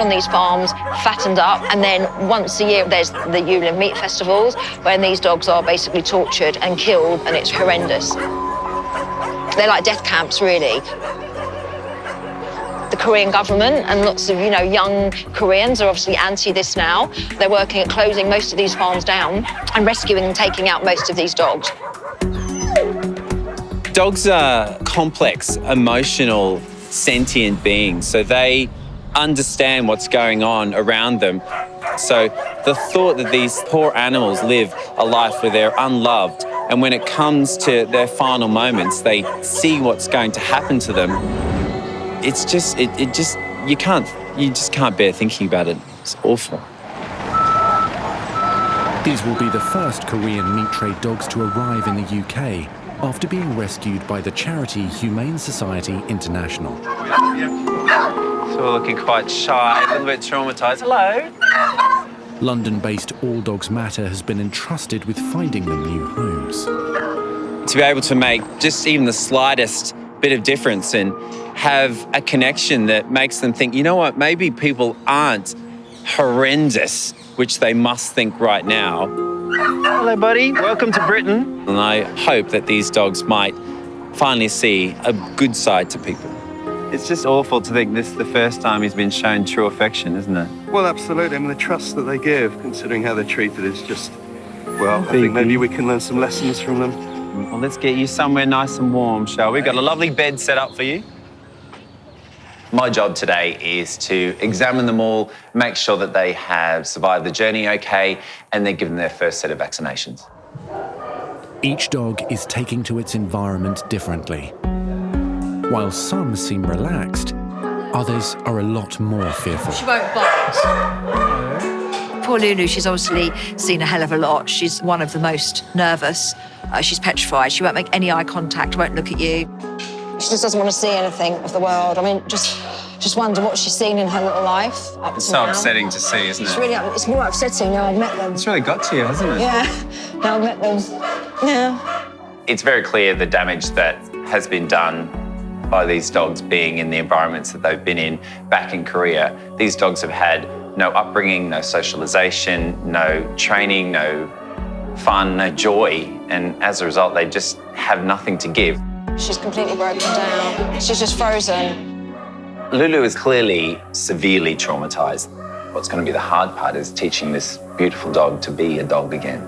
on these farms, fattened up, and then once a year there's the Yulin meat festivals, when these dogs are basically tortured and killed, and it's horrendous. They're like death camps, really. The Korean government and lots of, young Koreans are obviously anti this now. They're working at closing most of these farms down and rescuing and taking out most of these dogs. Dogs are complex, emotional, sentient beings, so they understand what's going on around them. So the thought that these poor animals live a life where they're unloved, and when it comes to their final moments, they see what's going to happen to them. It's just, you just can't bear thinking about it. It's awful. These will be the first Korean meat trade dogs to arrive in the UK after being rescued by the charity Humane Society International. So we're looking quite shy, a little bit traumatized. Hello. London-based All Dogs Matter has been entrusted with finding them new homes. To be able to make just even the slightest bit of difference and have a connection that makes them think, you know what, maybe people aren't horrendous, which they must think right now. Hello, buddy. Welcome to Britain. And I hope that these dogs might finally see a good side to people. It's just awful to think this is the first time he's been shown true affection, isn't it? Well, absolutely. I mean, the trust that they give, considering how they're treated, is just, well, I think maybe we can learn some lessons from them. Well, let's get you somewhere nice and warm, shall we? We've got a lovely bed set up for you. My job today is to examine them all, make sure that they have survived the journey okay, and they're given their first set of vaccinations. Each dog is taking to its environment differently. While some seem relaxed, others are a lot more fearful. She won't bite. Poor Lulu, she's obviously seen a hell of a lot. She's one of the most nervous. She's petrified. She won't make any eye contact, won't look at you. She just doesn't want to see anything of the world. I mean, just wonder what she's seen in her little life up It's to so now. upsetting to see, isn't it? It's more upsetting now I've met them. It's really got to you, hasn't it? Yeah, now I've met them. Yeah. It's very clear the damage that has been done by these dogs being in the environments that they've been in back in Korea. These dogs have had no upbringing, no socialization, no training, no fun, no joy, and as a result, they just have nothing to give. She's completely broken down. She's just frozen. Lulu is clearly severely traumatized. What's going to be the hard part is teaching this beautiful dog to be a dog again.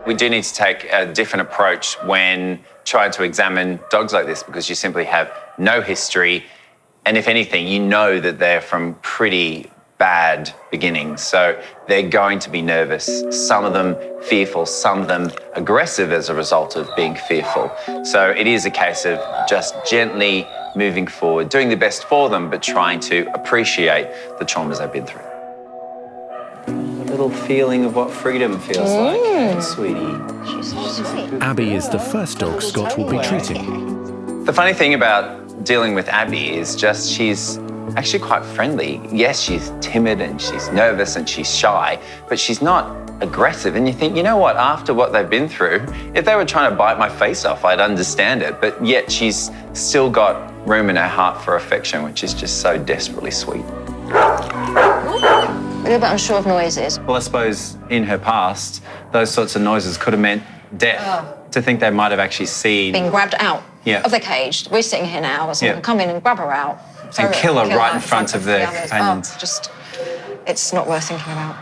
We do need to take a different approach when trying to examine dogs like this, because you simply have no history, and if anything, you know that they're from pretty bad beginnings. So they're going to be nervous, some of them fearful, some of them aggressive as a result of being fearful. So it is a case of just gently moving forward, doing the best for them, but trying to appreciate the traumas they've been through. A little feeling of what freedom feels like, sweetie. She's so sweet. Abby is the first dog Scott will be treating. The funny thing about dealing with Abby is just she's actually quite friendly. Yes, she's timid and she's nervous and she's shy, but she's not aggressive. And you think, you know what, after what they've been through, if they were trying to bite my face off, I'd understand it. But yet she's still got room in her heart for affection, which is just so desperately sweet. A little bit unsure of noises. Well, I suppose in her past, those sorts of noises could have meant death. To think they might have actually seen... Being grabbed out Yeah. of the cage. We're sitting here now, someone Yeah. come in and grab her out. And kill her right in front of their others. companions. It's not worth thinking about.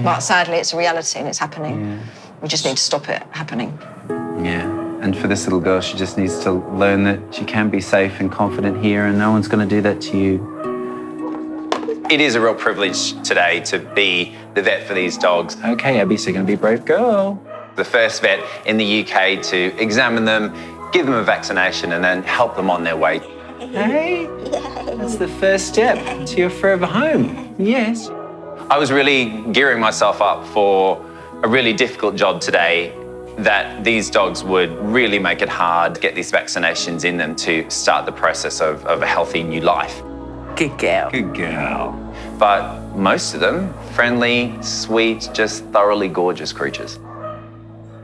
But sadly, it's a reality and it's happening. We just need to stop it happening. Yeah, and for this little girl, she just needs to learn that she can be safe and confident here and no one's going to do that to you. It is a real privilege today to be the vet for these dogs. Okay, Abby, so you're going to be a brave girl. The first vet in the UK to examine them, give them a vaccination and then help them on their way. Hey, that's the first step to your forever home. Yes. I was really gearing myself up for a really difficult job today, that these dogs would really make it hard to get these vaccinations in them to start the process of a healthy new life. Good girl. Good girl. But most of them, friendly, sweet, just thoroughly gorgeous creatures.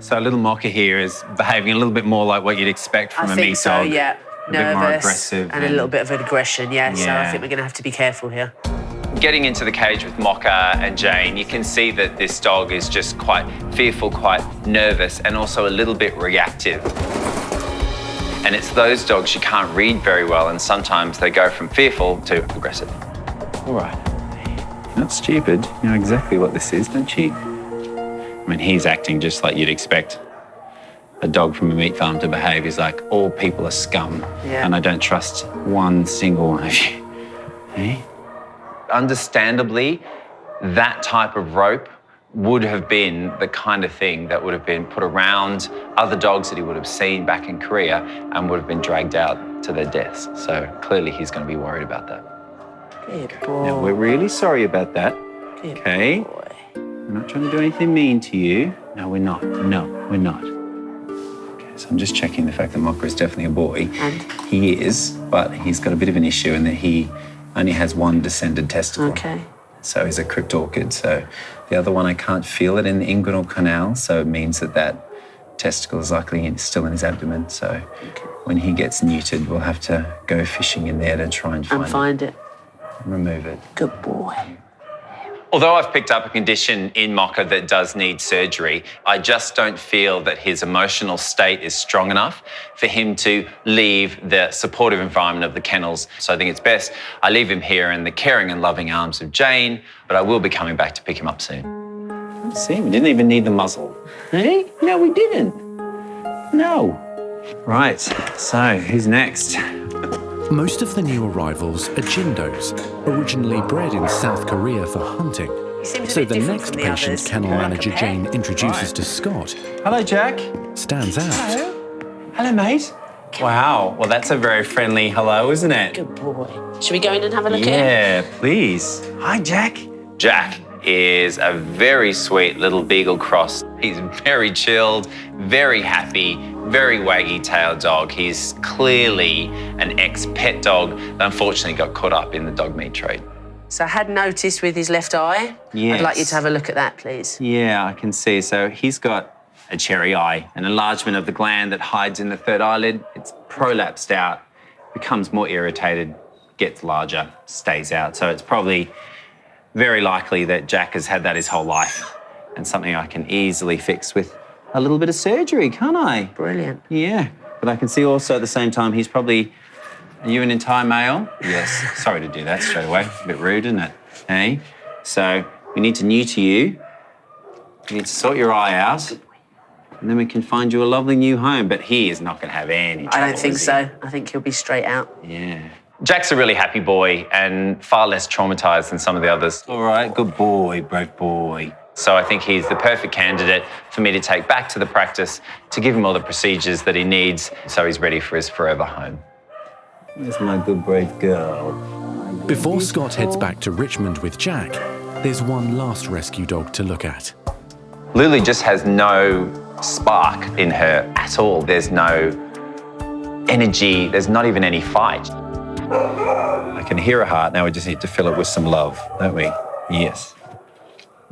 So little Mocha here is behaving a little bit more like what you'd expect from a meat dog. Yeah. a bit more nervous, aggressive. and a little bit of an aggression, yeah. So I Yeah. think we're going to have to be careful here. Getting into the cage with Mocha and Jane, you can see that this dog is just quite fearful, quite nervous, and also a little bit reactive. And it's those dogs you can't read very well, and sometimes they go from fearful to aggressive. All right. You're not stupid. You know exactly what this is, don't you? I mean, he's acting just like you'd expect a dog from a meat farm to behave. He's like, all people are scum, and I don't trust one single one of you. Eh? Understandably, that type of rope would have been the kind of thing that would have been put around other dogs that he would have seen back in Korea and would have been dragged out to their deaths. So clearly he's going to be worried about that. Good boy. Now, we're really sorry about that. Good okay? boy. We're not trying to do anything mean to you. No, we're not. No, we're not. Okay, so I'm just checking the fact that Mocha is definitely a boy. And? He is, but he's got a bit of an issue in that he only has one descended testicle. Okay. So he's a cryptorchid. So the other one, I can't feel it in the inguinal canal. So it means that that testicle is likely still in his abdomen. So when he gets neutered, we'll have to go fishing in there to try and find it. Remove it. Good boy. Although I've picked up a condition in Mocha that does need surgery, I just don't feel that his emotional state is strong enough for him to leave the supportive environment of the kennels. So I think it's best I leave him here in the caring and loving arms of Jane, but I will be coming back to pick him up soon. See, we didn't even need the muzzle. Eh? No, we didn't. No. Right, so who's next? Most of the new arrivals are Jindos, originally bred in South Korea for hunting. seems a So bit the different next from the patient others. kennel Like a manager pet. Jane introduces Right. to Scott Hello, Jack. stands out. Hello, mate. Wow, well, that's a very friendly hello, isn't it? Good boy. Should we go in and have a look at him? Yeah, please. Hi, Jack. Jack is a very sweet little beagle cross. He's very chilled, very happy, very waggy-tailed dog. He's clearly an ex-pet dog that unfortunately got caught up in the dog meat trade. So I had noticed with his left eye. Yes. I'd like you to have a look at that, please. Yeah, I can see. So he's got a cherry eye, an enlargement of the gland that hides in the third eyelid. It's prolapsed out, becomes more irritated, gets larger, stays out. So it's probably very likely that Jack has had that his whole life, and something I can easily fix with a little bit of surgery, can't I? Brilliant. Yeah, but I can see also at the same time he's probably, are you an entire male? Yes. Sorry to do that straight away. A bit rude, isn't it? Hey? So we need to neuter you. We need to sort your eye out. And then we can find you a lovely new home. But he is not going to have any trouble, I don't think is he? so. I think he'll be straight out. Yeah. Jack's a really happy boy and far less traumatized than some of the others. All right, good boy, brave boy. So I think he's the perfect candidate for me to take back to the practice to give him all the procedures that he needs so he's ready for his forever home. Where's my good, brave girl? Before Scott heads back to Richmond with Jack, there's one last rescue dog to look at. Lily just has no spark in her at all. There's no energy. There's not even any fight. I can hear her heart. Now we just need to fill it with some love, don't we? Yes.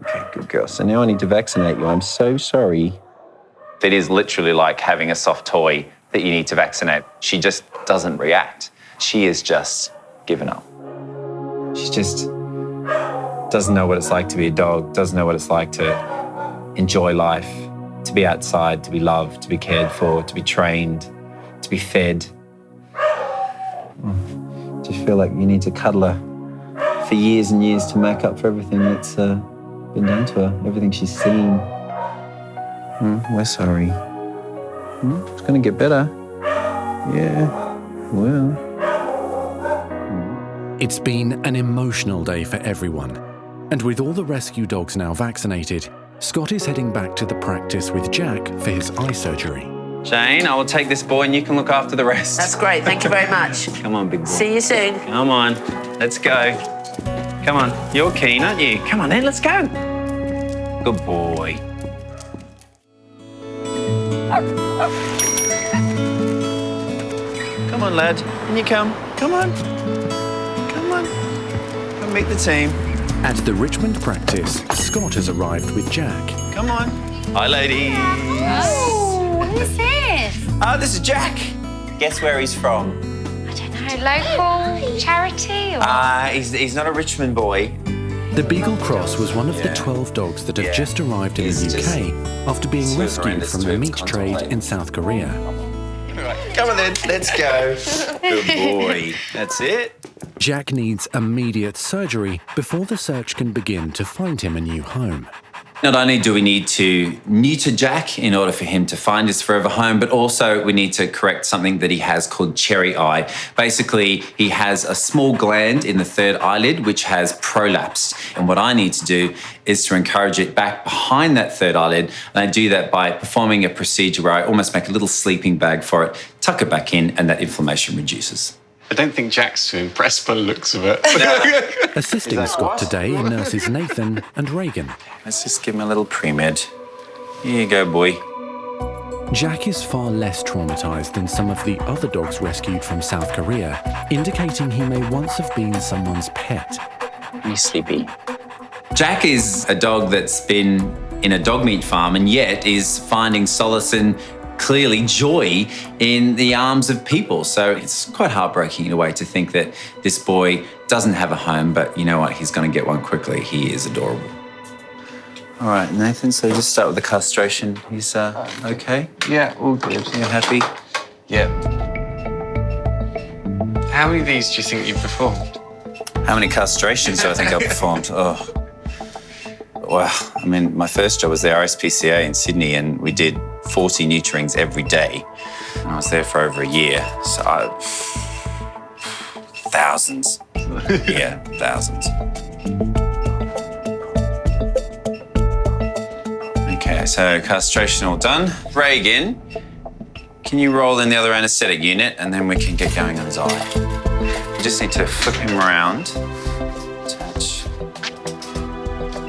Okay, good girl. So now I need to vaccinate you. I'm so sorry. It is literally like having a soft toy that you need to vaccinate. She just doesn't react. She is just given up. She just doesn't know what it's like to be a dog, doesn't know what it's like to enjoy life, to be outside, to be loved, to be cared for, to be trained, to be fed. Do you feel like you need to cuddle her for years and years to make up for everything that's been done to her, everything she's seen? We're sorry. It's going to get better. Yeah, well. It's been an emotional day for everyone. And with all the rescue dogs now vaccinated, Scott is heading back to the practice with Jack for his eye surgery. Jane, I will take this boy and you can look after the rest. That's great. Thank you very much. Come on, big boy. See you soon. Come on, let's go. Come on, you're keen, aren't you? Come on then, let's go. Good boy. Come on, lad. In you come. Come on. Come on. Come meet the team. At the Richmond Practice, Scott has arrived with Jack. Come on. Hi, ladies. Oh, who's this? This is Jack. Guess where he's from? I don't know, local charity? Or... He's not a Richmond boy. The Beagle Cross was one of the 12 dogs that have just arrived in the UK after being rescued from the meat trade in South Korea. Come on then, let's go. Good boy. That's it. Jack needs immediate surgery before the search can begin to find him a new home. Not only do we need to neuter Jack in order for him to find his forever home, but also we need to correct something that he has called cherry eye. Basically, he has a small gland in the third eyelid which has prolapsed. And what I need to do is to encourage it back behind that third eyelid. And I do that by performing a procedure where I almost make a little sleeping bag for it, tuck it back in, and that inflammation reduces. I don't think Jack's too impressed by the looks of it. Assisting Scott today are nurses Nathan and Reagan. Let's just give him a little pre-med. Here you go, boy. Jack is far less traumatized than some of the other dogs rescued from South Korea, indicating he may once have been someone's pet. Are you sleepy? Jack is a dog that's been in a dog meat farm and yet is finding solace and clearly joy in the arms of people. So it's quite heartbreaking in a way to think that this boy doesn't have a home, but you know what? He's going to get one quickly. He is adorable. All right, Nathan, so just start with the castration. He's okay? Yeah, all good. You're happy? Yeah. How many of these do you think you've performed? How many castrations do I think I've performed? Oh. Well, I mean, my first job was the RSPCA in Sydney, and we did 40 neuterings every day. And I was there for over a year, so thousands. Yeah, thousands. Okay, so castration all done. Reagan, can you roll in the other anaesthetic unit, and then we can get going on his eye. We just need to flip him around. Touch.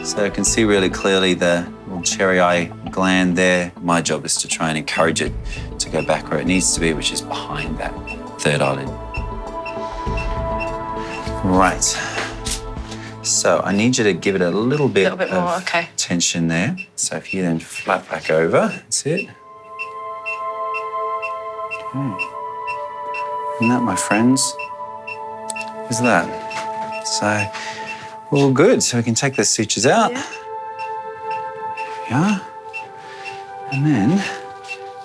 So I can see really clearly the little cherry eye gland there. My job is to try and encourage it to go back where it needs to be, which is behind that third eyelid. Right. So I need you to give it a little bit more, of tension there. So if you then flap back over, that's it. Okay. And that, my friends, is that. So all good. So we can take the sutures out. Yeah. And then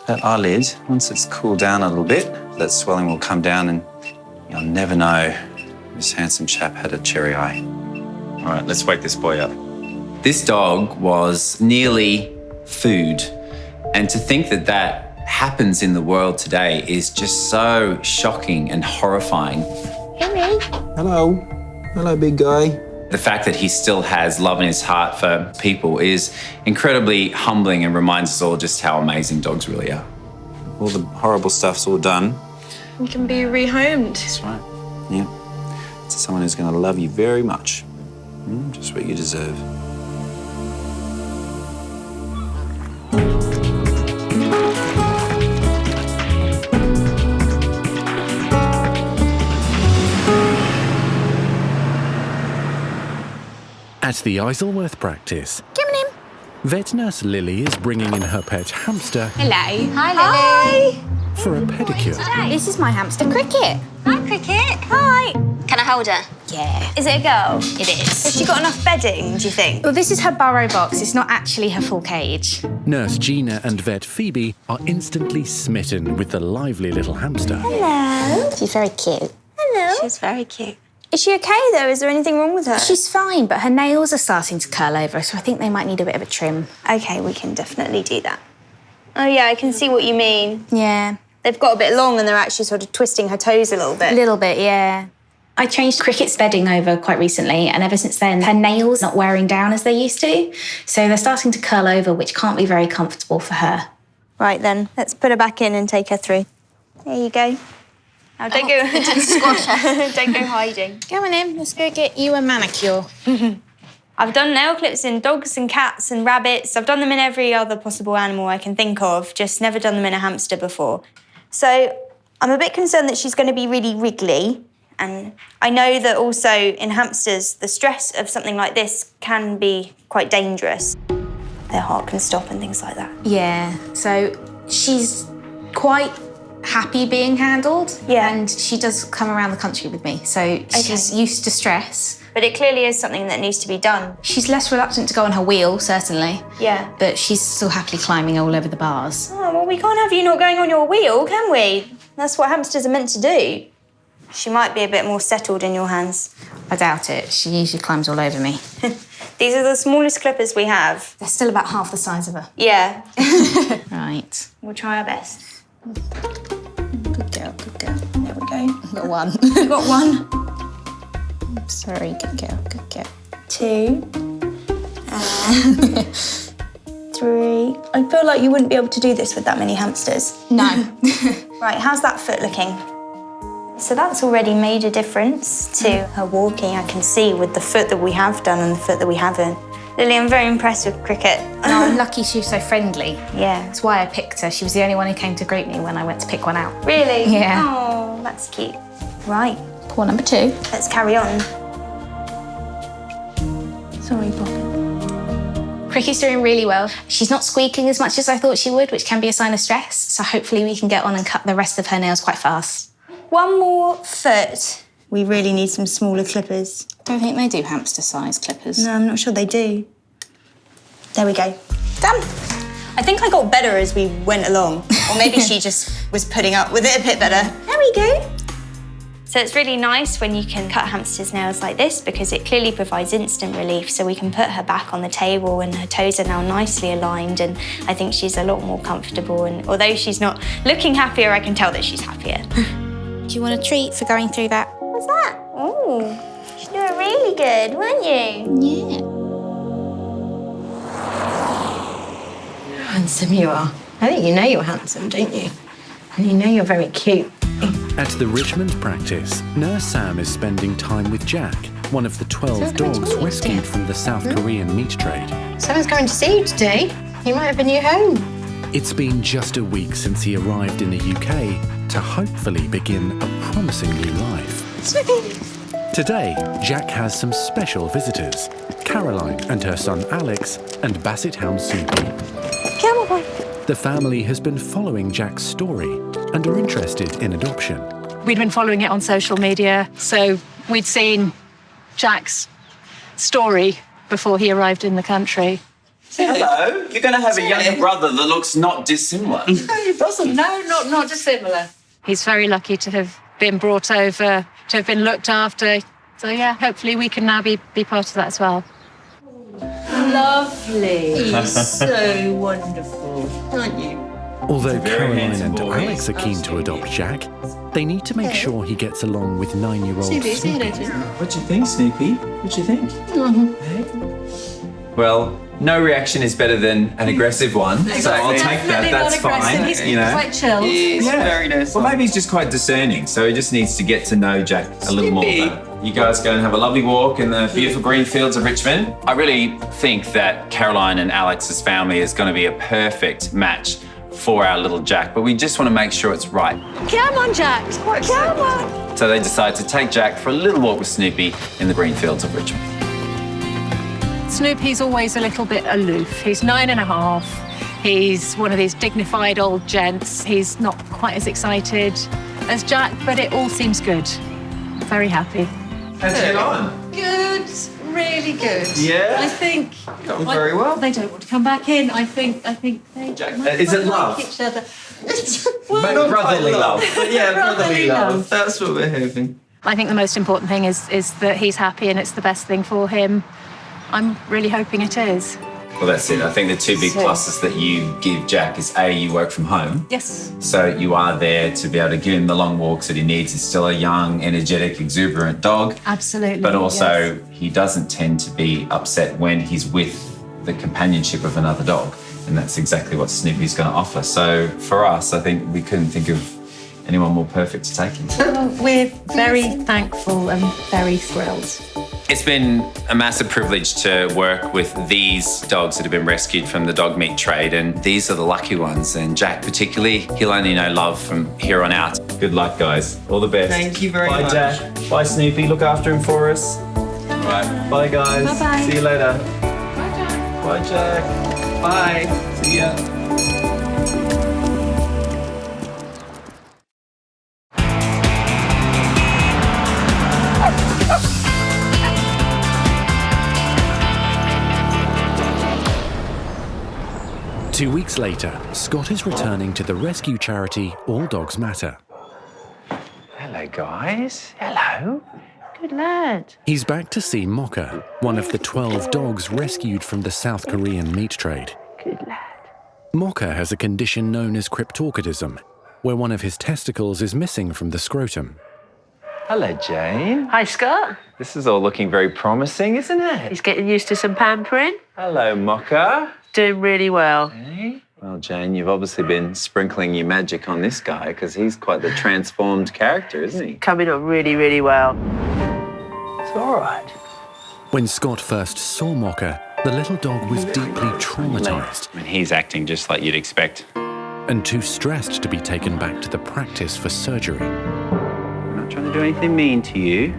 that eyelid, once it's cooled down a little bit, that swelling will come down and you'll never know this handsome chap had a cherry eye. All right, let's wake this boy up. This dog was nearly food. And to think that that happens in the world today is just so shocking and horrifying. Hello. Hello, big guy. The fact that he still has love in his heart for people is incredibly humbling and reminds us all just how amazing dogs really are. All the horrible stuff's all done. You can be rehomed. That's right. Yeah. To someone who's going to love you very much. Just what you deserve. At the Isleworth practice, vet nurse Lily is bringing in her pet hamster Hello. Hi, Lily. for a pedicure. This is my hamster, Cricket. Hi, Cricket. Hi. Can I hold her? Yeah. Is it a girl? It is. Has she got enough bedding, do you think? Well, this is her burrow box. It's not actually her full cage. Nurse Gina and vet Phoebe are instantly smitten with the lively little hamster. Hello. She's very cute. Hello. She's very cute. Is she okay, though? Is there anything wrong with her? She's fine, but her nails are starting to curl over, so I think they might need a bit of a trim. Okay, we can definitely do that. Oh, yeah, I can see what you mean. Yeah. They've got a bit long and they're actually sort of twisting her toes a little bit. A little bit, yeah. I changed Cricket's bedding over quite recently, and ever since then, her nails are not wearing down as they used to. So they're starting to curl over, which can't be very comfortable for her. Right, then. Let's put her back in and take her through. There you go. Now, don't go... squash her. Don't go hiding. Come on in, let's go get you a manicure. I've done nail clips in dogs and cats and rabbits. I've done them in every other possible animal I can think of, just never done them in a hamster before. So I'm a bit concerned that she's going to be really wriggly. And I know that also in hamsters, the stress of something like this can be quite dangerous. Their heart can stop and things like that. Yeah, so she's quite happy being handled. Yeah. And she does come around the country with me, so she's used to stress. But it clearly is something that needs to be done. She's less reluctant to go on her wheel, certainly. Yeah. But she's still happily climbing all over the bars. Oh, well, we can't have you not going on your wheel, can we? That's what hamsters are meant to do. She might be a bit more settled in your hands. I doubt it. She usually climbs all over me. These are the smallest clippers we have. They're still about half the size of her. Yeah. Right. We'll try our best. Good girl, good girl. There we go. Got one. You got one. Sorry, good girl, good girl. 2. 3. I feel like you wouldn't be able to do this with that many hamsters. No. Right, how's that foot looking? So that's already made a difference to her walking, I can see, with the foot that we have done and the foot that we haven't. Lily, I'm very impressed with Cricket. No, I'm lucky she was so friendly. Yeah. That's why I picked her. She was the only one who came to greet me when I went to pick one out. Really? Yeah. Oh, that's cute. Right, Paw number 2. let's carry on. Sorry, Bob. Cricky's doing really well. She's not squeaking as much as I thought she would, which can be a sign of stress. So hopefully we can get on and cut the rest of her nails quite fast. One more foot. We really need some smaller clippers. Don't think they do hamster-sized clippers. No, I'm not sure they do. There we go. Done. I think I got better as we went along. Or maybe she just was putting up with it a bit better. There we go. So it's really nice when you can cut hamsters' nails like this because it clearly provides instant relief. So we can put her back on the table and her toes are now nicely aligned and I think she's a lot more comfortable. And although she's not looking happier, I can tell that she's happier. Do you want a treat for going through that? What's that? Oh, you were really good, weren't you? Yeah. Handsome you are. I think you know you're handsome, don't you? And you know you're very cute. At the Richmond Practice, Nurse Sam is spending time with Jack, one of the 12 dogs rescued from the South Korean meat trade. Someone's going to see you today. You might have a new home. It's been just a week since he arrived in the UK to hopefully begin a promising new life. Today, Jack has some special visitors. Caroline and her son Alex and Basset Hound Snoopy. Come on, boy. The family has been following Jack's story and are interested in adoption. We'd been following it on social media, so we'd seen Jack's story before he arrived in the country. Hello, you're going to have a younger brother that looks not dissimilar. No, he doesn't. No, not dissimilar. He's very lucky to have been brought over, to have been looked after. So, yeah, hopefully we can now be part of that as well. Lovely. He's so wonderful, aren't you? Although Caroline and Alex are keen to adopt Jack, they need to make sure he gets along with 9-year-old Snoopy. What do you think, Snoopy? What do you think? Hey? Well, no reaction is better than an aggressive one, so I'll take that. That's fine. He's quite chilled. Yeah, very nice. Well, maybe he's just quite discerning, so he just needs to get to know Jack a little more. You guys go and have a lovely walk in the beautiful green fields of Richmond. I really think that Caroline and Alex's family is going to be a perfect match for our little Jack, but we just want to make sure it's right. Come on, Jack. Come on. So they decide to take Jack for a little walk with Snoopy in the green fields of Richmond. Snoopy's always a little bit aloof. He's 9.5. He's one of these dignified old gents. He's not quite as excited as Jack, but it all seems good. Very happy. How's it on? Good, really good. Yeah? I think Going very well. they don't want to come back in. I think they Jack, might is it like love? each other. Well, brotherly love. But yeah, Brotherly love. That's what we're having. I think the most important thing is that he's happy and it's the best thing for him. I'm really hoping it is. Well, that's it. I think the two big pluses that you give Jack is A, you work from home. Yes. So you are there to be able to give him the long walks that he needs. He's still a young, energetic, exuberant dog. Absolutely. But also, he doesn't tend to be upset when he's with the companionship of another dog. And that's exactly what Snoopy's going to offer. So for us, I think we couldn't think of anyone more perfect to take him. We're very thankful and very thrilled. It's been a massive privilege to work with these dogs that have been rescued from the dog meat trade, and these are the lucky ones. And Jack particularly, he'll only know love from here on out. Good luck, guys. All the best. Thank you very much. Bye, Jack. Bye, Snoopy. Look after him for us. All right. Bye, guys. Bye-bye. See you later. Bye, Jack. Bye. See ya. weeks later, Scott is returning to the rescue charity All Dogs Matter. Hello, guys. Hello. Good lad. He's back to see Mocha, one of the 12 dogs rescued from the South Korean meat trade. Good lad. Mocha has a condition known as cryptorchidism, where one of his testicles is missing from the scrotum. Hello, Jane. Hi, Scott. This is all looking very promising, isn't it? He's getting used to some pampering. Hello, Mocha. Doing really well. Hey. Well, Jane, you've obviously been sprinkling your magic on this guy because he's quite the transformed character, isn't he? Coming on really, really well. It's all right. When Scott first saw Mocha, the little dog was deeply traumatized. I mean, he's acting just like you'd expect. And too stressed to be taken back to the practice for surgery. I'm not trying to do anything mean to you.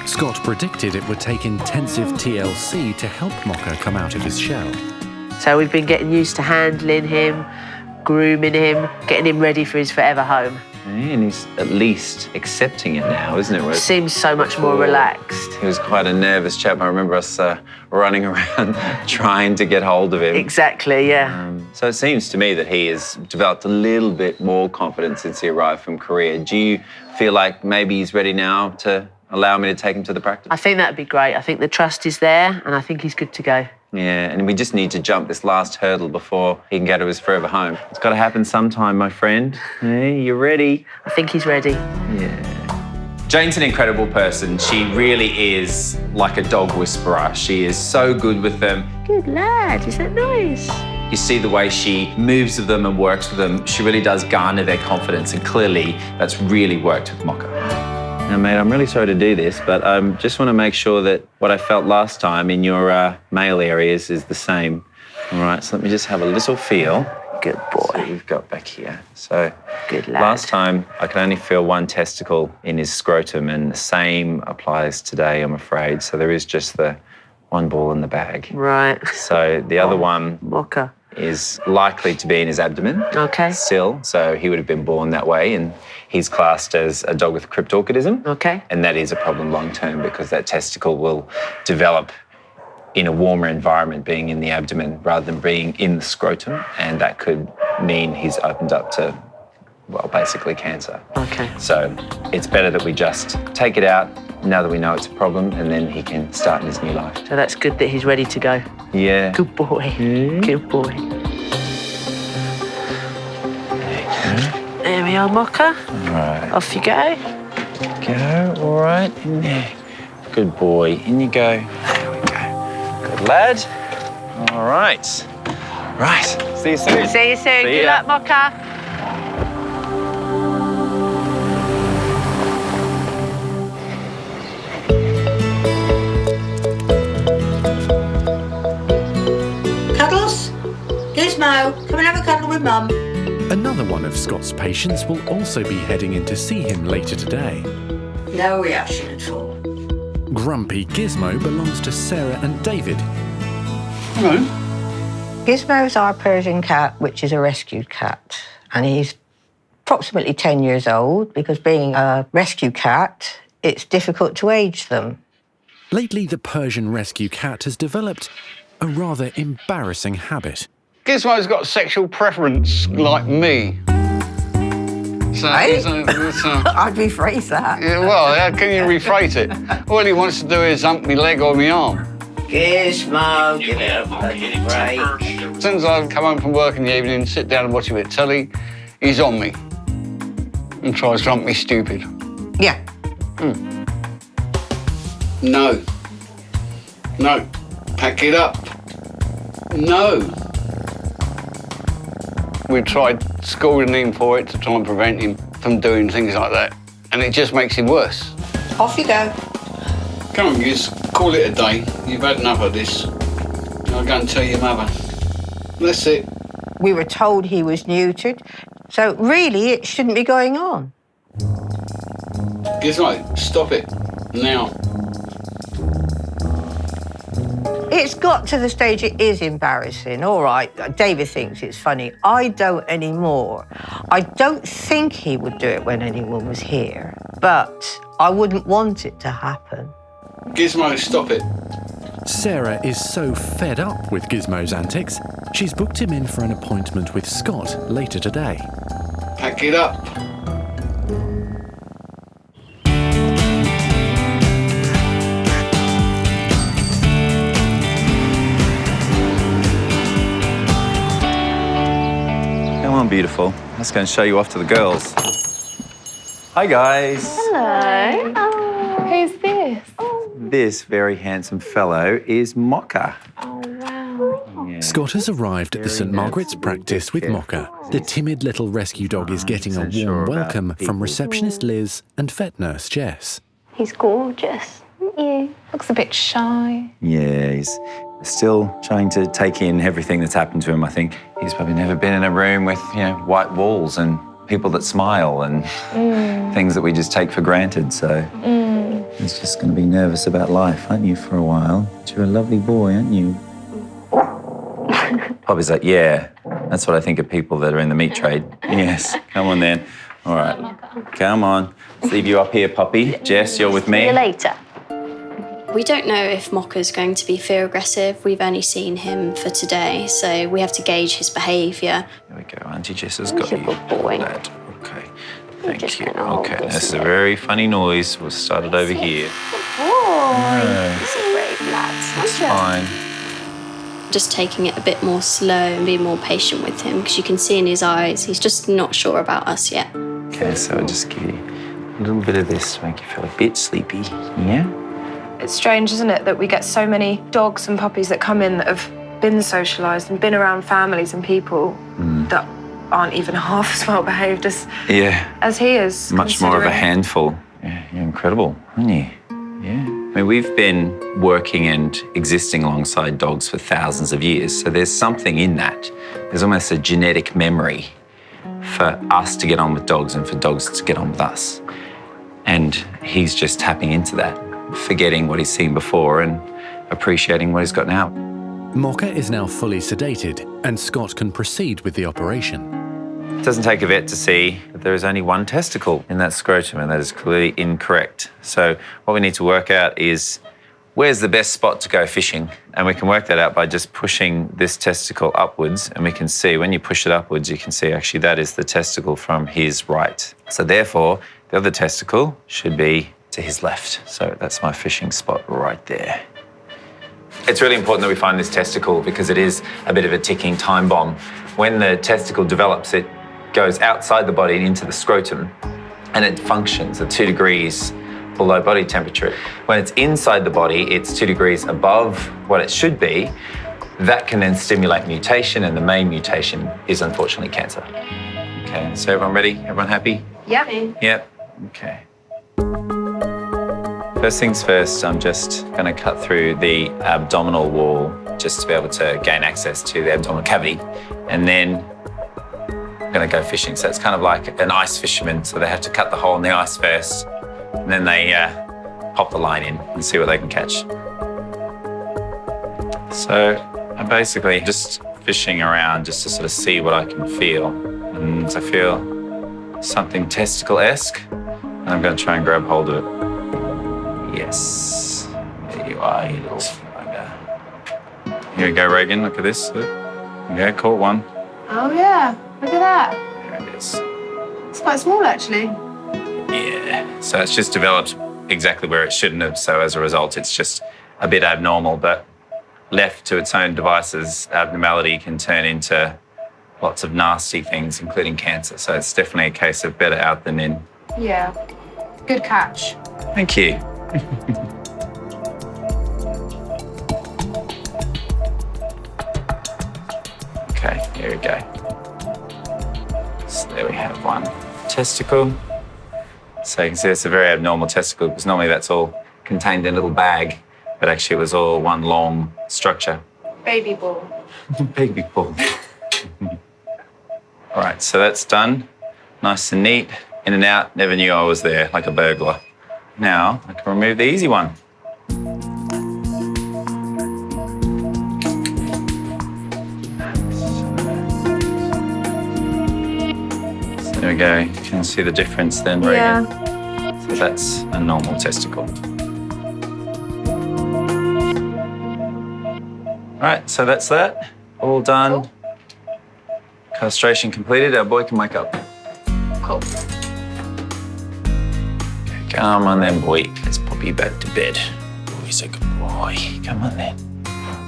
Scott predicted it would take intensive TLC to help Mocha come out of his shell. So we've been getting used to handling him, grooming him, getting him ready for his forever home. And he's at least accepting it now, isn't it? Whereas Seems so much more relaxed. he was quite a nervous chap. I remember us running around trying to get hold of him. Exactly, yeah. So it seems to me that he has developed a little bit more confidence since he arrived from Korea. Do you feel like maybe he's ready now to allow me to take him to the practice? I think that'd be great. I think the trust is there and I think he's good to go. Yeah, and we just need to jump this last hurdle before he can go to his forever home. It's got to happen sometime, my friend. Hey, you ready? I think he's ready. Yeah. Jane's an incredible person. She really is like a dog whisperer. She is so good with them. Good lad, is that nice? You see the way she moves with them and works with them. She really does garner their confidence, and clearly that's really worked with Mocha. Now, mate, I'm really sorry to do this, but I just want to make sure that what I felt last time in your male areas is the same. All right, so let me just have a little feel. Good boy. See what we've got back here. So, good lad. Last time I could only feel one testicle in his scrotum, and the same applies today, I'm afraid. So there is just the one ball in the bag. Right. So the other one Mocha is likely to be in his abdomen. Okay. Still, so he would have been born that way, and he's classed as a dog with cryptorchidism. Okay. And that is a problem long term because that testicle will develop in a warmer environment, being in the abdomen rather than being in the scrotum, and that could mean he's opened up to, well, basically cancer. Okay. So it's better that we just take it out now that we know it's a problem, and then he can start in his new life. So that's good that he's ready to go. Yeah. Good boy. Good boy. There we are, Mocha. All right. Off you go. Go, all right, in there. Good boy, in you go. There we go. Good lad. All right. Right, see you soon. See you soon. Good luck, Mocha. Cuddles? Gismo, come and have a cuddle with Mum. Another one of Scott's patients will also be heading in to see him later today. No reaction at all. Grumpy Gismo belongs to Sarah and David. Hello. Gismo's our Persian cat, which is a rescued cat. And he's approximately 10 years old because being a rescue cat, it's difficult to age them. Lately, the Persian rescue cat has developed a rather embarrassing habit. Gismo's got a sexual preference like me. So, Hey? so I'd rephrase that. yeah, well, how can you rephrase it? All he wants to do is hump me leg or me arm. Gismo, give it a bloody break. As soon as I come home from work in the evening, sit down and watch a bit of telly, he's on me and tries to hump me stupid. Yeah. No. No. Pack it up. No. We tried schooling him for it to try and prevent him from doing things like that, and it just makes him worse. Off you go. Come on, Giz, call it a day. You've had enough of this. I'll go and tell your mother. That's it. We were told he was neutered, so really it shouldn't be going on. Gizmo, stop it. Now. It's got to the stage it is embarrassing. All right, David thinks it's funny. I don't anymore. I don't think he would do it when anyone was here, but I wouldn't want it to happen. Gizmo, stop it. Sarah is so fed up with Gismo's antics, she's booked him in for an appointment with Scott later today. Pack it up. Come on, beautiful. Let's go and show you off to the girls. Hi, guys. Hello. Oh, who's this? This very handsome fellow is Mocha. Oh, wow. Yeah. Scott has arrived at the St Margaret's Practice with Mocha. The timid little rescue dog is getting a warm welcome from receptionist Liz and vet nurse Jess. He's gorgeous, isn't he? Looks a bit shy. Yeah, he's still trying to take in everything that's happened to him, I think. He's probably never been in a room with, white walls and people that smile and things that we just take for granted, so he's just going to be nervous about life, aren't you, for a while? You're a lovely boy, aren't you? Poppy's like, yeah, that's what I think of people that are in the meat trade. Yes, come on then. All right, come on. Let's leave you up here, Poppy. Jess, you're with me. See you later. We don't know if Mocha's going to be fear aggressive. We've only seen him for today, so we have to gauge his behaviour. There we go. Auntie Jess has got you. Good boy. Okay, thank you. Okay, this is a very funny noise. We'll start it over here. Oh, he's a brave lad. It's fine. Just taking it a bit more slow and being more patient with him, because you can see in his eyes, he's just not sure about us yet. Okay, so I'll just give you a little bit of this to make you feel a bit sleepy. Yeah? It's strange, isn't it, that we get so many dogs and puppies that come in that have been socialised and been around families and people that aren't even half as well behaved as he is. Much more of a handful. Yeah, you're incredible, aren't you? Yeah. I mean, we've been working and existing alongside dogs for thousands of years, so there's something in that. There's almost a genetic memory for us to get on with dogs and for dogs to get on with us. And he's just tapping into that, forgetting what he's seen before and appreciating what he's got now. Mocha is now fully sedated and Scott can proceed with the operation. It doesn't take a vet to see that there is only one testicle in that scrotum, and that is clearly incorrect. So what we need to work out is where's the best spot to go fishing? And we can work that out by just pushing this testicle upwards, and we can see when you push it upwards, you can see actually that is the testicle from his right. So therefore, the other testicle should be to his left. So that's my fishing spot right there. It's really important that we find this testicle because it is a bit of a ticking time bomb. When the testicle develops, it goes outside the body and into the scrotum, and it functions at 2 degrees below body temperature. When it's inside the body, it's 2 degrees above what it should be. That can then stimulate mutation, and the main mutation is unfortunately cancer. Okay, so everyone ready? Everyone happy? Yep. Yep, okay. First things first, I'm just going to cut through the abdominal wall just to be able to gain access to the abdominal cavity, and then I'm going to go fishing. So it's kind of like an ice fisherman, so they have to cut the hole in the ice first, and then they pop the line in and see what they can catch. So I'm basically just fishing around just to sort of see what I can feel, and I feel something testicle-esque, and I'm going to try and grab hold of it. Yes, there you are, you little bugger. Here we go, Reagan, look at this. Yeah, caught one. Oh, yeah, look at that. There it is. It's quite small, actually. Yeah, so it's just developed exactly where it shouldn't have, so as a result, it's just a bit abnormal, but left to its own devices, abnormality can turn into lots of nasty things, including cancer. So it's definitely a case of better out than in. Yeah, good catch. Thank you. Okay, here we go. So there we have one testicle. So you can see it's a very abnormal testicle because normally that's all contained in a little bag, but actually it was all one long structure. Baby ball. Baby ball. All right, so that's done. Nice and neat. In and out, never knew I was there, like a burglar. Now I can remove the easy one. So there we go. You can see the difference then, Reagan. So that's a normal testicle. Right, so that's that. All done. Castration completed. Our boy can wake up. Cool. Come on then, boy. Let's pop you back to bed. Oh, he's a good boy. Come on then.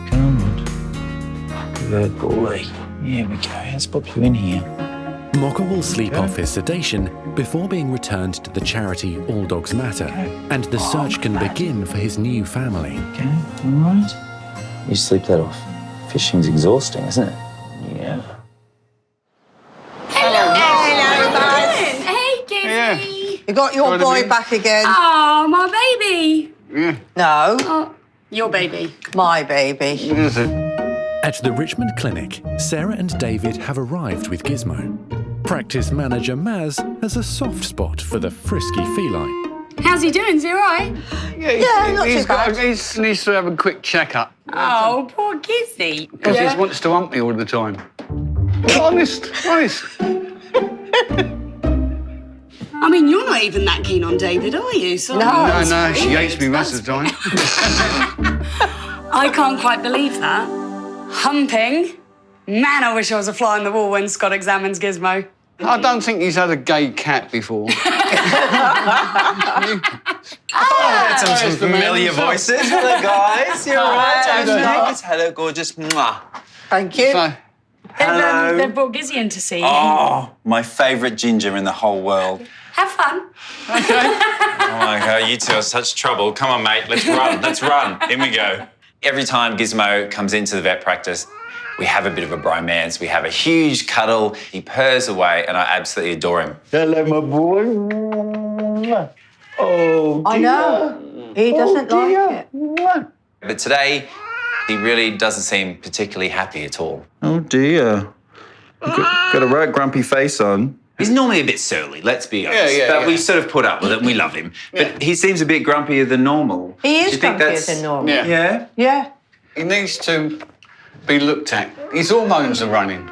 Come on. Good boy. Here we go. Let's pop you in here. Mocha will sleep off his sedation before being returned to the charity All Dogs Matter, and the search can begin for his new family. Okay, all right. You sleep that off. Fishing's exhausting, isn't it? Yeah. Hello, Buzz. Hey, Gizzy. You got your boy back again. Oh, my baby. Yeah. No. Oh, your baby. My baby. What is it? At the Richmond clinic, Sarah and David have arrived with Gismo. Practice manager Maz has a soft spot for the frisky feline. How's he doing? Is he all right? Yeah, not too bad. He needs to have a quick check-up. Oh, poor Gizzy. Because he wants to hump me all the time. Honest. I mean, you're not even that keen on David, are you? So No, she hates me most of the time. I can't quite believe that. Humping? Man, I wish I was a fly on the wall when Scott examines Gismo. I don't think he's had a gay cat before. Some familiar voices. Hello, guys. You're all right. Hello, gorgeous. Mwah. Thank you. So, Hello. They've brought Gizzy in to see you. Oh, my favourite ginger in the whole world. Have fun. Oh my God, you two are such trouble. Come on, mate, let's run. Let's run. In we go. Every time Gismo comes into the vet practice, we have a bit of a bromance. We have a huge cuddle. He purrs away, and I absolutely adore him. hello, my boy. Oh, I know. He doesn't like it. But today, he really doesn't seem particularly happy at all. Oh dear. Got a right grumpy face on. He's normally a bit surly, let's be honest. Yeah, but we sort of put up with it and we love him. But he seems a bit grumpier than normal. He Do is you think grumpier than normal. Yeah. Yeah. He needs to be looked at. His hormones are running.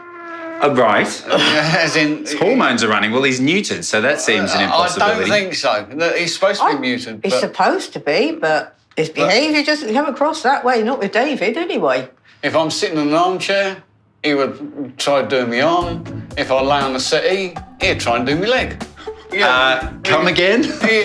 Oh, right. As in... His hormones are running. Well, he's neutered, so that seems an impossibility. I don't think so. He's supposed to be muted. He's supposed to be, but his behaviour doesn't come across that way, not with David, anyway. If I'm sitting in an armchair, he would try to do my arm. If I lay on the settee, he'd try and do my leg. Come again?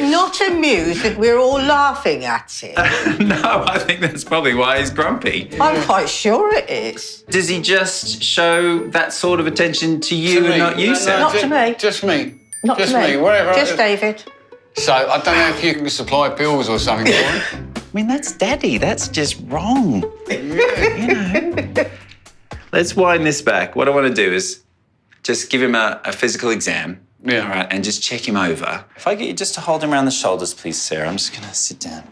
Not amused that we're all laughing at it. No, I think that's probably why he's grumpy. I'm quite sure it is. Does he just show that sort of attention to you and not you, Sarah? Not to me. Just me. Not just to me. Whatever. Just David. So I don't know if you can supply pills or something for him. I mean, that's Daddy. That's just wrong. You know. Let's wind this back. What I want to do is just give him a physical exam. Yeah. All right, and just check him over. If I get you just to hold him around the shoulders, please, Sarah. I'm just going to sit down.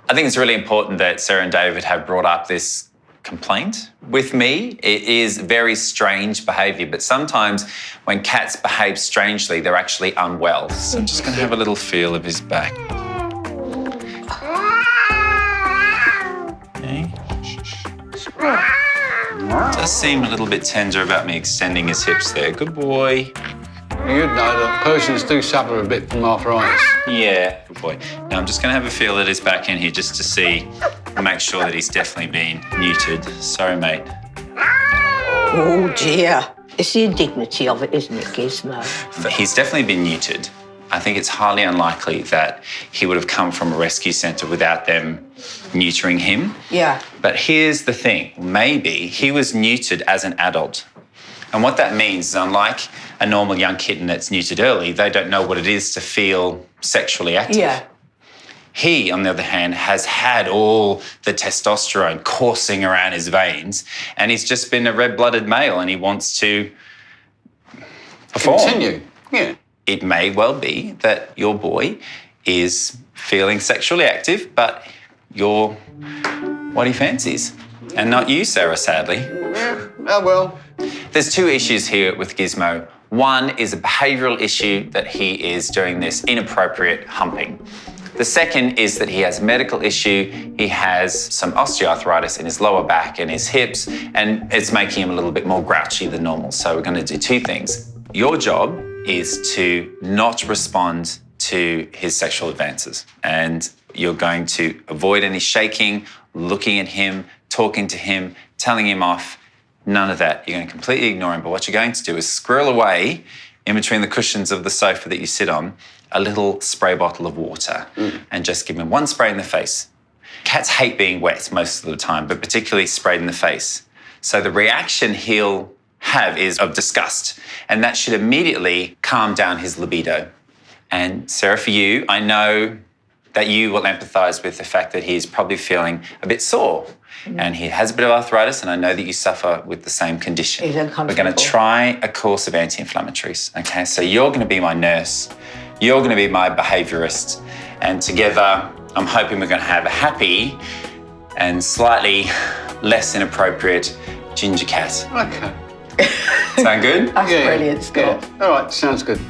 I think it's really important that Sarah and David have brought up this complaint. With me, it is very strange behaviour, but sometimes when cats behave strangely, they're actually unwell. So I'm just going to have a little feel of his back. Okay. Does seem a little bit tender about me extending his hips there. Good boy. You'd know that Persians do suffer a bit from arthritis. Yeah, good boy. Now I'm just going to have a feel at his back in here just to see, make sure that he's definitely been neutered. Sorry, mate. Oh, dear. It's the indignity of it, isn't it, Gismo? But he's definitely been neutered. I think it's highly unlikely that he would have come from a rescue centre without them neutering him. Yeah. But here's the thing. Maybe he was neutered as an adult. And what that means is, unlike a normal young kitten that's neutered early, they don't know what it is to feel sexually active. Yeah. He, on the other hand, has had all the testosterone coursing around his veins, and he's just been a red-blooded male and he wants to perform. Continue. Yeah. It may well be that your boy is feeling sexually active, but you're what he fancies. And not you, Sarah, sadly. Yeah. Oh, well. There's two issues here with Gismo. One is a behavioural issue that he is doing this inappropriate humping. The second is that he has a medical issue. He has some osteoarthritis in his lower back and his hips, and it's making him a little bit more grouchy than normal. So we're going to do two things. Your job is to not respond to his sexual advances. And you're going to avoid any shaking, looking at him, talking to him, telling him off. None of that. You're going to completely ignore him. But what you're going to do is squirrel away in between the cushions of the sofa that you sit on a little spray bottle of water and just give him one spray in the face. Cats hate being wet most of the time, but particularly sprayed in the face. So the reaction he'll have is of disgust, and that should immediately calm down his libido. And Sarah, for you, I know that you will empathise with the fact that he's probably feeling a bit sore and he has a bit of arthritis, and I know that you suffer with the same condition. He's uncomfortable. We're going to try a course of anti-inflammatories, okay? So you're going to be my nurse, you're going to be my behaviourist, and together I'm hoping we're going to have a happy and slightly less inappropriate ginger cat. Okay. Sound good? That's brilliant, Scott. Yeah. All right, sounds good.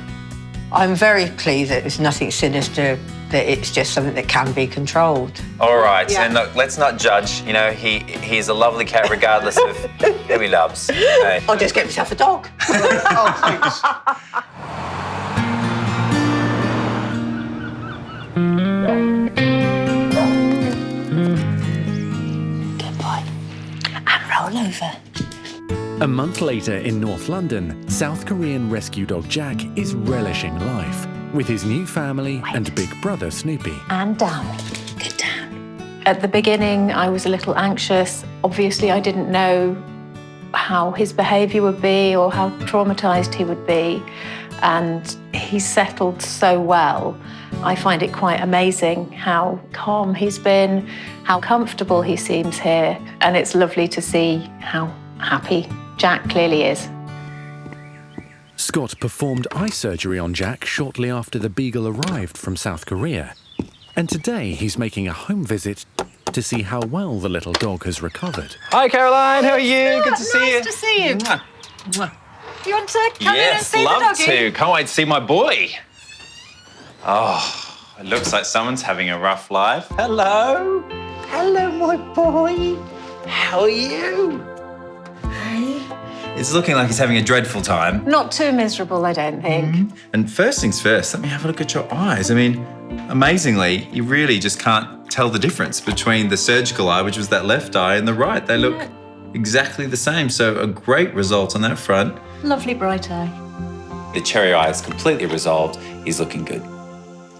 I'm very pleased that it's nothing sinister, that it's just something that can be controlled. All right, and look, let's not judge. You know, he's a lovely cat regardless of who he loves. Okay? I'll just get myself a dog. Oh, thanks. Good boy. And roll over. A month later in North London, South Korean rescue dog Jack is relishing life with his new family and big brother Snoopy. And down. Good down. At the beginning, I was a little anxious. Obviously, I didn't know how his behaviour would be or how traumatized he would be. And he's settled so well. I find it quite amazing how calm he's been, how comfortable he seems here. And it's lovely to see how happy Jack clearly is. Scott performed eye surgery on Jack shortly after the beagle arrived from South Korea. And today he's making a home visit to see how well the little dog has recovered. Hi, Caroline. How are you? Good to see you. Nice to see you. Mwah. Mwah. You want to come in and see the love doggy? to. Can't wait to see my boy. Oh, it looks like someone's having a rough life. Hello. Hello, my boy. How are you? It's looking like he's having a dreadful time. Not too miserable, I don't think. And first things first, let me have a look at your eyes. I mean, amazingly, you really just can't tell the difference between the surgical eye, which was that left eye, and the right. They look exactly the same. So a great result on that front. Lovely bright eye. The cherry eye is completely resolved. He's looking good.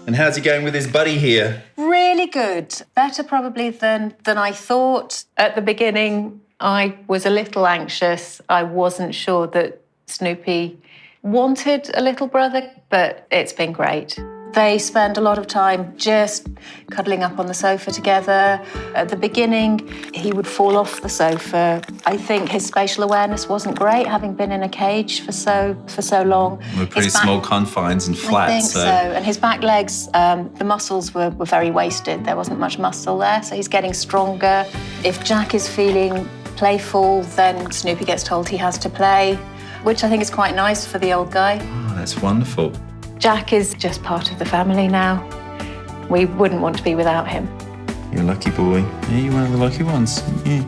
And how's he going with his buddy here? Really good. Better probably than I thought. At the beginning, I was a little anxious. I wasn't sure that Snoopy wanted a little brother, but it's been great. They spend a lot of time just cuddling up on the sofa together. At the beginning, he would fall off the sofa. I think his spatial awareness wasn't great, having been in a cage for so long. We're pretty small confines and flat. I think so. And his back legs, the muscles were very wasted. There wasn't much muscle there, so he's getting stronger. If Jack is feeling playful, then Snoopy gets told he has to play, which I think is quite nice for the old guy. Oh, that's wonderful. Jack is just part of the family now. We wouldn't want to be without him. You're a lucky boy. Yeah, you're one of the lucky ones. Yeah.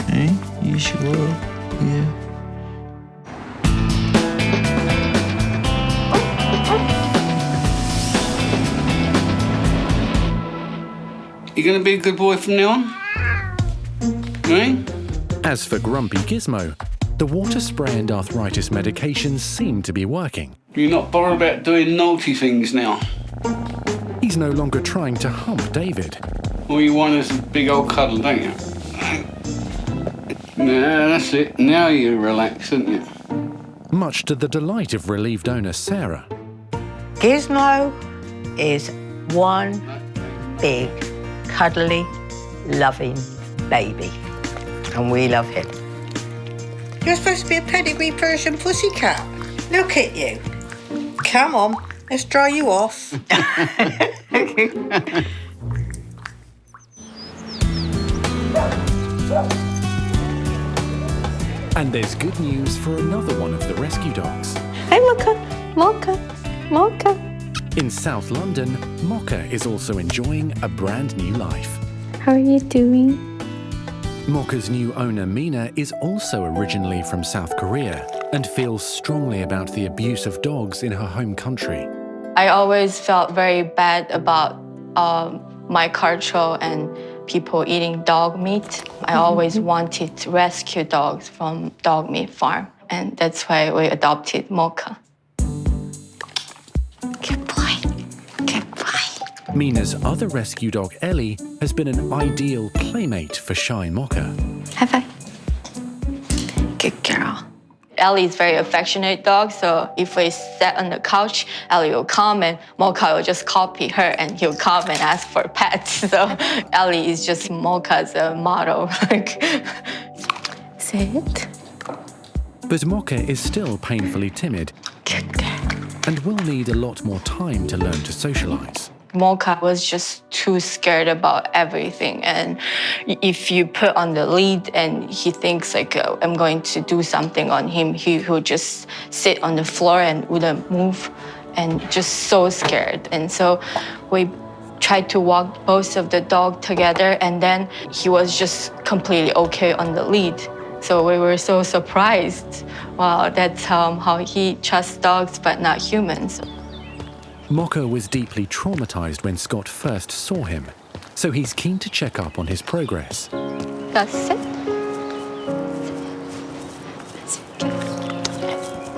Yeah, you sure are. Yeah. You gonna be a good boy from now on? Right? As for grumpy Gismo, the water spray and arthritis medications seem to be working. You're not bothered about doing naughty things now. He's no longer trying to hump David. All you want is a big old cuddle, don't you? Nah, that's it. Now you're relaxed, aren't you? Much to the delight of relieved owner Sarah. Gismo is one big, cuddly, loving baby. And we love him. You're supposed to be a pedigree Persian pussycat. Look at you. Come on, let's dry you off. And there's good news for another one of the rescue dogs. Hey, Mocha, Mocha, Mocha. In South London, Mocha is also enjoying a brand new life. How are you doing? Mocha's new owner, Mina, is also originally from South Korea and feels strongly about the abuse of dogs in her home country. I always felt very bad about my culture and people eating dog meat. I always wanted to rescue dogs from dog meat farm, and that's why we adopted Mocha. Good boy. Good boy. Mina's other rescue dog, Ellie, has been an ideal playmate for shy Mocha. High five. Good girl. Ellie is a very affectionate dog, so if we sit on the couch, Ellie will come and Mocha will just copy her and he'll come and ask for pets. So Ellie is just Mocha's model. Sit. But Mocha is still painfully timid and will need a lot more time to learn to socialize. Mocha was just too scared about everything. And if you put on the lead and he thinks like, I'm going to do something on him, he would just sit on the floor and wouldn't move and just so scared. And so we tried to walk both of the dog together and then he was just completely okay on the lead. So we were so surprised. Wow, that's how he trusts dogs but not humans. Mocha was deeply traumatized when Scott first saw him, so he's keen to check up on his progress. That's it.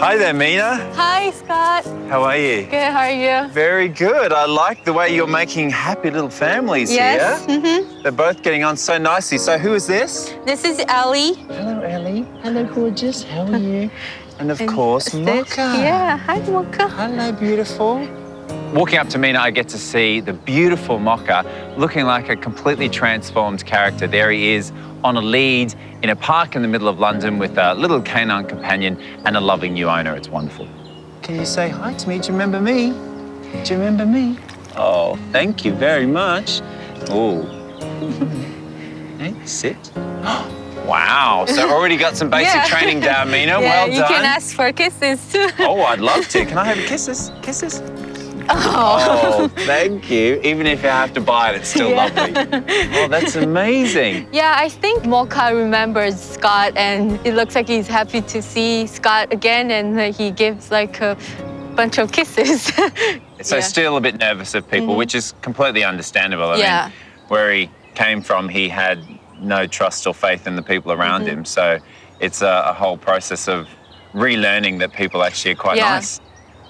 Hi there, Mina. Hi, Scott. How are you? Good, how are you? Very good. I like the way you're making happy little families Yes, here. They're both getting on so nicely. So who is this? This is Ellie. Hello, Ellie. Hello, gorgeous. How are you? And of course, Mocha. Yeah, hi, Mocha. Hello, beautiful. Walking up to Mina, I get to see the beautiful Mocha looking like a completely transformed character. There he is on a lead in a park in the middle of London with a little canine companion and a loving new owner. It's wonderful. Can you say hi to me? Do you remember me? Do you remember me? Oh, thank you very much. Oh. Hey, sit. Wow, so already got some basic training down, Mina. Well done. You can ask for kisses too. Oh, I'd love to. Can I have kisses? Kisses? Oh, thank you. Even if you have to buy it, it's still lovely. Oh, that's amazing. Yeah, I think Mocha remembers Scott and it looks like he's happy to see Scott again and he gives like a bunch of kisses. So still a bit nervous of people, which is completely understandable. I mean, where he came from, he had no trust or faith in the people around him. So it's a whole process of relearning that people actually are quite nice.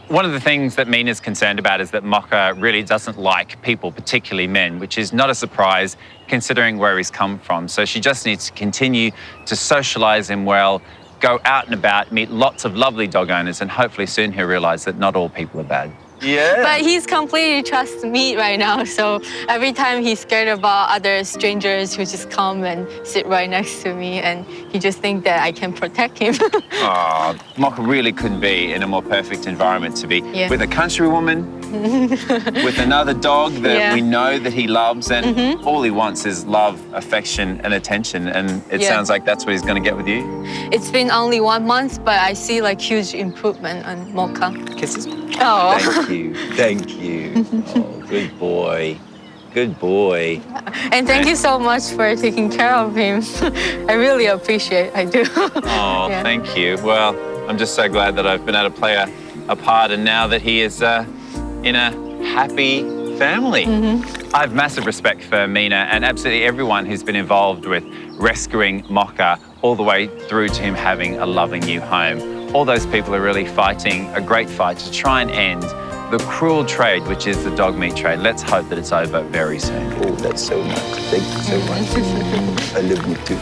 One of the things that Mina's concerned about is that Mocha really doesn't like people, particularly men, which is not a surprise considering where he's come from. So she just needs to continue to socialise him well, go out and about, meet lots of lovely dog owners, and hopefully soon he'll realise that not all people are bad. Yeah. But he's completely trusts me right now. So every time he's scared about other strangers who just come and sit right next to me and he just thinks that I can protect him. Oh, Mocha really couldn't be in a more perfect environment to be with a country woman, with another dog that we know that he loves, and all he wants is love, affection, and attention. And it sounds like that's what he's going to get with you. It's been only 1 month, but I see like huge improvement on Mocha. Kisses? Oh. Thank you. Thank you. Oh, good boy. Good boy. And thank you so much for taking care of him. I really appreciate it. I do. Oh, thank you. Well, I'm just so glad that I've been able to play a part, and now that he is in a happy family. I have massive respect for Mina and absolutely everyone who's been involved with rescuing Mocha all the way through to him having a loving new home. All those people are really fighting a great fight to try and end the cruel trade, which is the dog meat trade. Let's hope that it's over very soon. Oh, that's so nice. Thank you so much. I love you too.